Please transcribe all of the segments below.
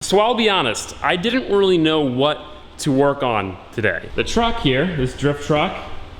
So I'll be honest, I didn't really know what to work on today. The truck here, this drift truck,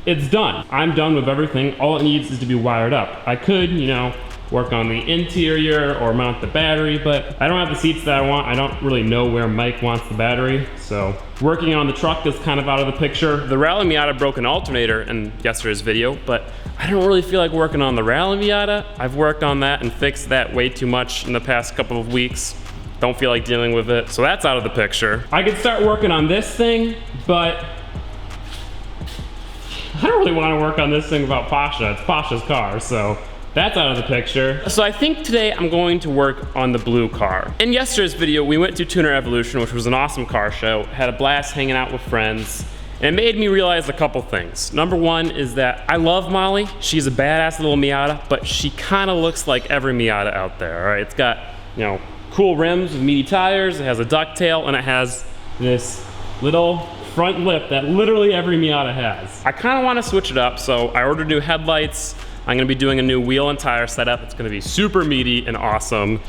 it's done. I'm done with everything. All it needs is to be wired up. I could, you know, work on the interior or mount the battery, but I don't have the seats that I want. I don't really know where Mike wants the battery, so working on the truck is kind of out of the picture. The Rally Miata broke an alternator in yesterday's video, but I don't really feel like working on the Rally Miata. I've worked on that and fixed that way too much in the past couple of weeks. Don't feel like dealing with it, so that's out of the picture. I could start working on this thing, but I don't really want to work on this thing about Pasha. It's Pasha's car, so that's out of the picture. So I think today I'm going to work on the blue car. In yesterday's video, we went to Tuner Evolution, which was an awesome car show. Had a blast hanging out with friends. And it made me realize a couple things. Number one is that I love Molly. She's a badass little Miata, but she kind of looks like every Miata out there, all right? It's got, you know, cool rims with meaty tires, it has a ducktail, and it has this little front lip that literally every Miata has. I kind of want to switch it up, so I ordered new headlights. I'm going to be doing a new wheel and tire setup. It's going to be super meaty and awesome.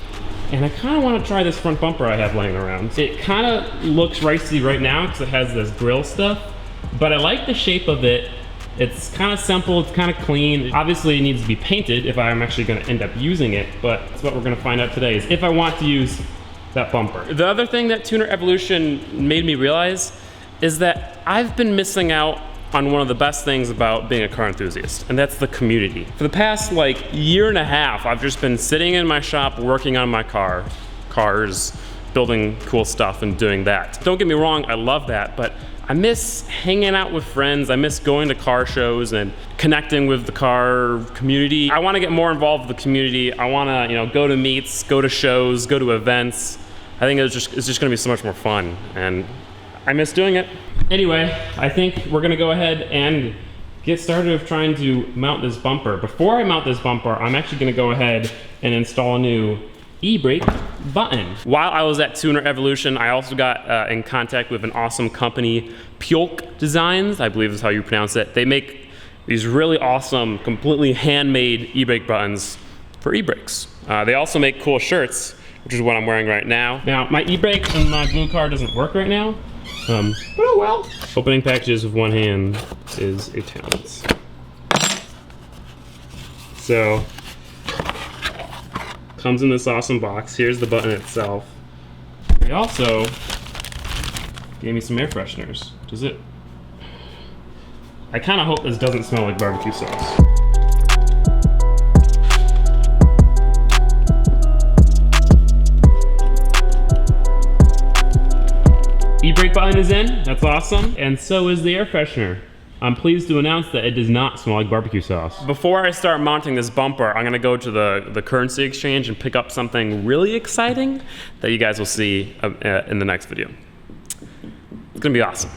And I kind of want to try this front bumper I have laying around. It kind of looks ricey right now because it has this grill stuff, but I like the shape of it. It's kind of simple, it's kind of clean. Obviously it needs to be painted if I'm actually going to end up using it, but that's what we're going to find out today, is if I want to use that bumper. The other thing that Tuner Evolution made me realize is that I've been missing out on one of the best things about being a car enthusiast, and that's the community. For the past year and a half, I've just been sitting in my shop working on my cars, building cool stuff and doing that. Don't get me wrong, I love that, but I miss hanging out with friends. I miss going to car shows and connecting with the car community. I want to get more involved with the community. I want to, you know, go to meets, go to shows, go to events. I think it's just going to be so much more fun, and I miss doing it. Anyway, I think we're going to go ahead and get started with trying to mount this bumper. Before I mount this bumper, I'm actually going to go ahead and install a new e-brake button. While I was at Tuner Evolution, I also got in contact with an awesome company, Piolk Designs, I believe is how you pronounce it. They make these really awesome, completely handmade e-brake buttons for e-brakes. They also make cool shirts, which is what I'm wearing right now. Now, my e-brake on my blue car doesn't work right now, but oh well. Opening packages with one hand is a talent. So, comes in this awesome box. Here's the button itself. They also gave me some air fresheners. Does it? I kind of hope this doesn't smell like barbecue sauce. E-brake button is in, that's awesome. And so is the air freshener. I'm pleased to announce that it does not smell like barbecue sauce. Before I start mounting this bumper, I'm gonna go to the currency exchange and pick up something really exciting that you guys will see in the next video. It's gonna be awesome.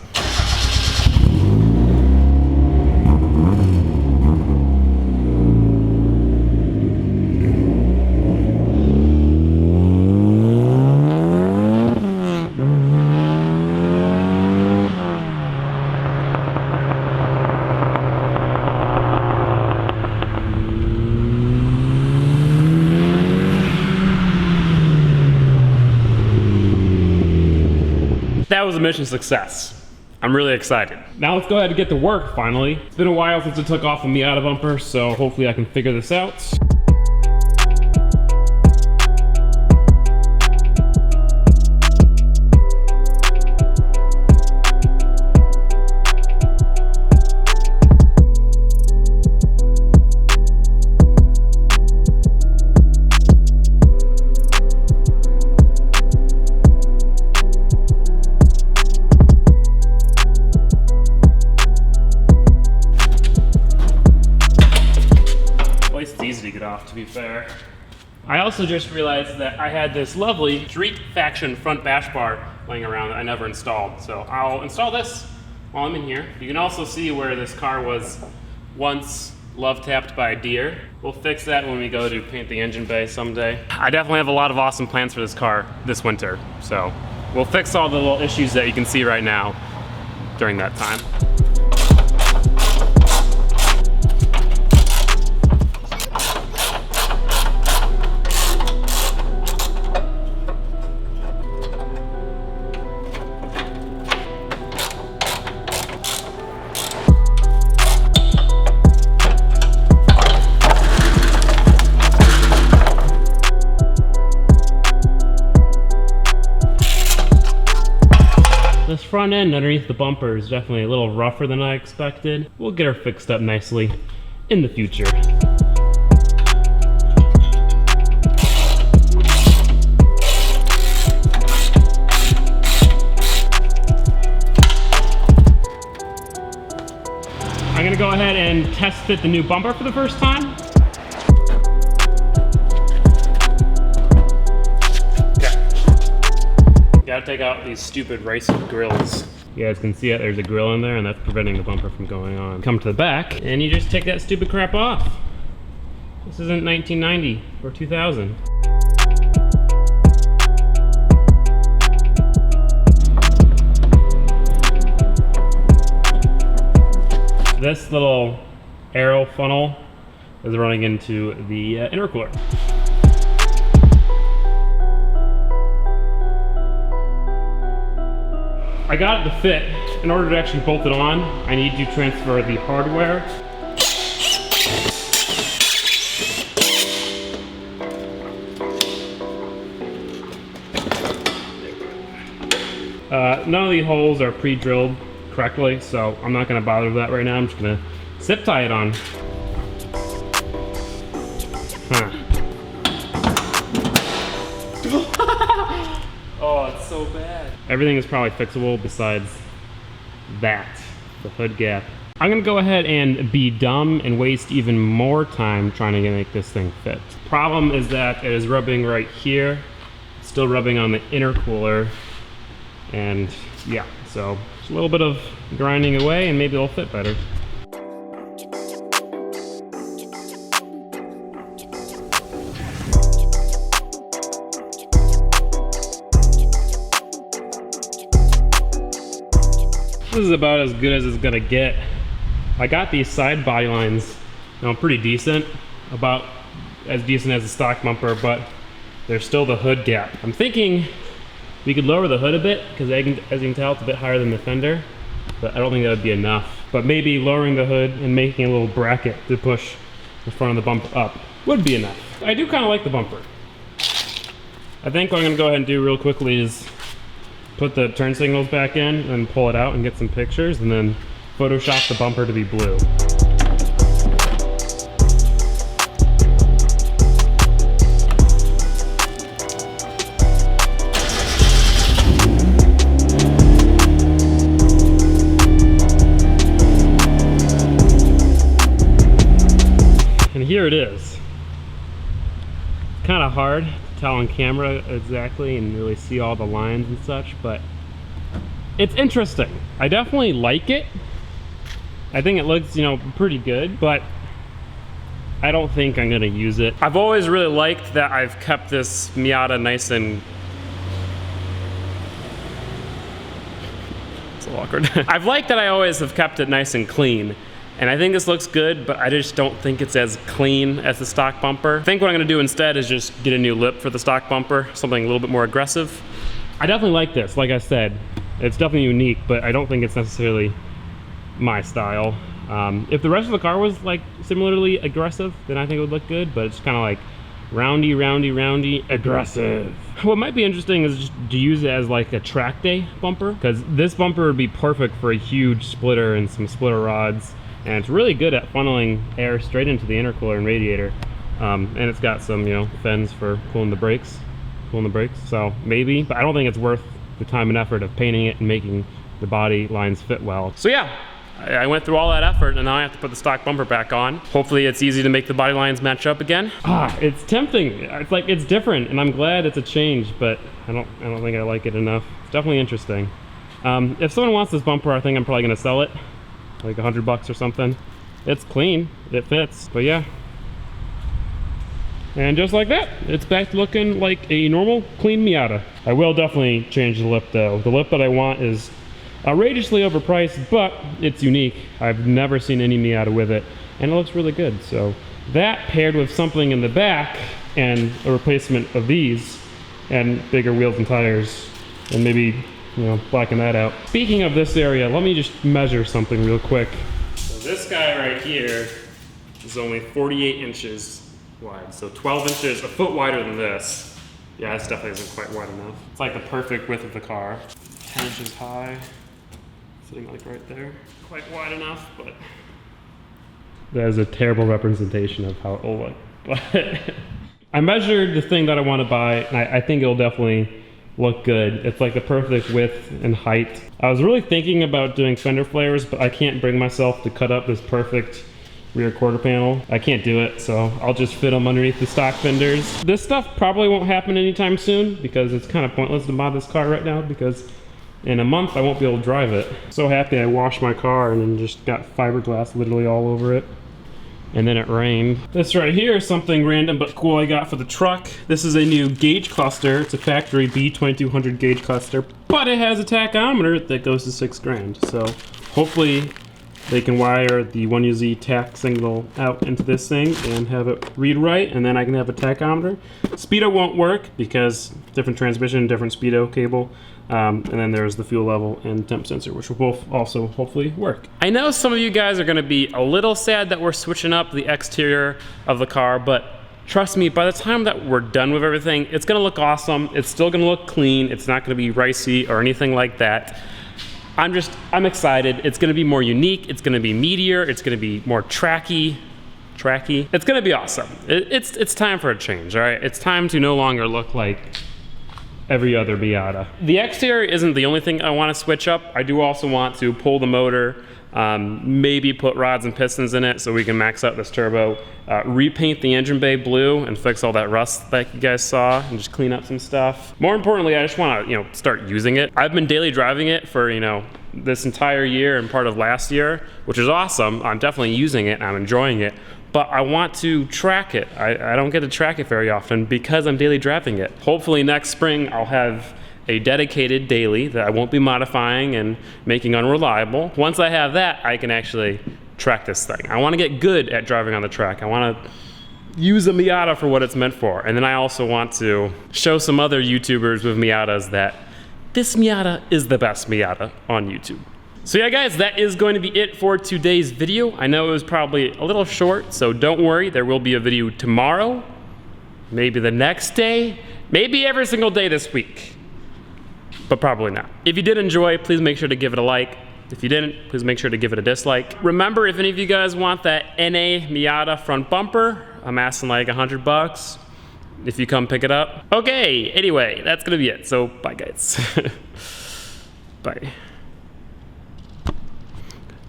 That was a mission success. I'm really excited. Now let's go ahead and get to work finally. It's been a while since I took off a Miata bumper, so hopefully I can figure this out. Easy to get off, to be fair. I also just realized that I had this lovely Street Faction front bash bar laying around that I never installed. So I'll install this while I'm in here. You can also see where this car was once love tapped by a deer. We'll fix that when we go to paint the engine bay someday. I definitely have a lot of awesome plans for this car this winter. So we'll fix all the little issues that you can see right now during that time. this front end underneath the bumper is definitely a little rougher than I expected. We'll get her fixed up nicely in the future. I'm gonna go ahead and test fit the new bumper for the first time. Okay. Gotta take out these stupid race grills. You guys can see it, there's a grill in there and that's preventing the bumper from going on. Come to the back and you just take that stupid crap off. This isn't 1990 or 2000. This little arrow funnel is running into the intercooler. I got it to fit. In order to actually bolt it on, I need to transfer the hardware. None of the holes are pre-drilled correctly, so I'm not going to bother with that right now. I'm just going to zip tie it on. Oh, it's so bad. Everything is probably fixable besides that, the hood gap. I'm going to go ahead and be dumb and waste even more time trying to make this thing fit. Problem is that it is rubbing right here, still rubbing on the intercooler, and yeah, so just a little bit of grinding away and maybe it'll fit better. This is about as good as it's gonna get. I got these side body lines, you know, pretty decent, about as decent as the stock bumper, but there's still the hood gap. I'm thinking we could lower the hood a bit, because as you can tell, it's a bit higher than the fender, but I don't think that would be enough. But maybe lowering the hood and making a little bracket to push the front of the bumper up would be enough. I do kind of like the bumper. I think what I'm gonna go ahead and do real quickly is put the turn signals back in and pull it out and get some pictures, and then Photoshop the bumper to be blue. And here it is. It's kind of hard to tell on camera exactly and really see all the lines and such, but it's interesting. I definitely like it. I think it looks, you know, pretty good, but I don't think I'm gonna use it. I've always really liked that I've kept this Miata nice and... It's a little awkward. I've liked that I always have kept it nice and clean. And I think this looks good, but I just don't think it's as clean as the stock bumper. I think what I'm gonna do instead is just get a new lip for the stock bumper, something a little bit more aggressive. I definitely like this, like I said. It's definitely unique, but I don't think it's necessarily my style. If the rest of the car was like similarly aggressive, then I think it would look good, but it's kind of like roundy, roundy, roundy, aggressive. What might be interesting is just to use it as like a track day bumper, because this bumper would be perfect for a huge splitter and some splitter rods. And it's really good at funneling air straight into the intercooler and radiator. And it's got some, you know, fins for cooling the brakes. So maybe, but I don't think it's worth the time and effort of painting it and making the body lines fit well. So yeah, I went through all that effort and now I have to put the stock bumper back on. Hopefully it's easy to make the body lines match up again. It's tempting. It's like, it's different and I'm glad it's a change, but I don't think I like it enough. It's definitely interesting. If someone wants this bumper, I think I'm probably gonna sell it. Like $100 or something. It's clean, it fits, but yeah. And just like that, it's back to looking like a normal, clean Miata. I will definitely change the lip though. The lip that I want is outrageously overpriced, but it's unique. I've never seen any Miata with it, and it looks really good. So that paired with something in the back and a replacement of these and bigger wheels and tires, and maybe, you know, blacken that out. Speaking of this area, let me just measure something real quick. So this guy right here is only 48 inches wide, so 12 inches, a foot wider than this. Yeah, this definitely isn't quite wide enough. It's like the perfect width of the car. 10 inches high, sitting like right there. Quite wide enough, but that is a terrible representation of how it will look. But I measured the thing that I want to buy, and I think it'll definitely look good. It's like the perfect width and height. I was really thinking about doing fender flares, but I can't bring myself to cut up this perfect rear quarter panel. I can't do it, so I'll just fit them underneath the stock fenders. This stuff probably won't happen anytime soon because it's kind of pointless to mod this car right now because in a month I won't be able to drive it. So happy I washed my car and then just got fiberglass literally all over it. And then it rained. This right here is something random but cool I got for the truck. This is a new gauge cluster. It's a factory B2200 gauge cluster, but it has a tachometer that goes to $6,000. So hopefully they can wire the 1UZ tach signal out into this thing and have it read right, and then I can have a tachometer. Speedo won't work because different transmission, different speedo cable. And then there's the fuel level and temp sensor, which will both also hopefully work. I know some of you guys are gonna be a little sad that we're switching up the exterior of the car, but trust me, by the time that we're done with everything, it's gonna look awesome. It's still gonna look clean. It's not gonna be ricey or anything like that. I'm excited. It's gonna be more unique. It's gonna be meatier. It's gonna be more tracky. It's gonna be awesome. It's time for a change, all right? It's time to no longer look like every other Miata. The exterior isn't the only thing I want to switch up. I do also want to pull the motor, maybe put rods and pistons in it so we can max out this turbo, repaint the engine bay blue and fix all that rust that you guys saw and just clean up some stuff. More importantly, I just want to, start using it. I've been daily driving it for, this entire year and part of last year, which is awesome. I'm definitely using it and I'm enjoying it. But I want to track it. I don't get to track it very often because I'm daily driving it. Hopefully next spring I'll have a dedicated daily that I won't be modifying and making unreliable. Once I have that, I can actually track this thing. I want to get good at driving on the track. I want to use a Miata for what it's meant for. And then I also want to show some other YouTubers with Miatas that this Miata is the best Miata on YouTube. So yeah guys, that is going to be it for today's video. I know it was probably a little short, so don't worry, there will be a video tomorrow, maybe the next day, maybe every single day this week, but probably not. If you did enjoy, please make sure to give it a like. If you didn't, please make sure to give it a dislike. Remember, if any of you guys want that NA Miata front bumper, I'm asking like $100 if you come pick it up. Okay, anyway, that's gonna be it. So bye guys. Bye.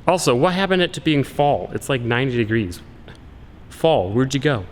Also, what happened to being fall? It's like 90 degrees. Fall, where'd you go?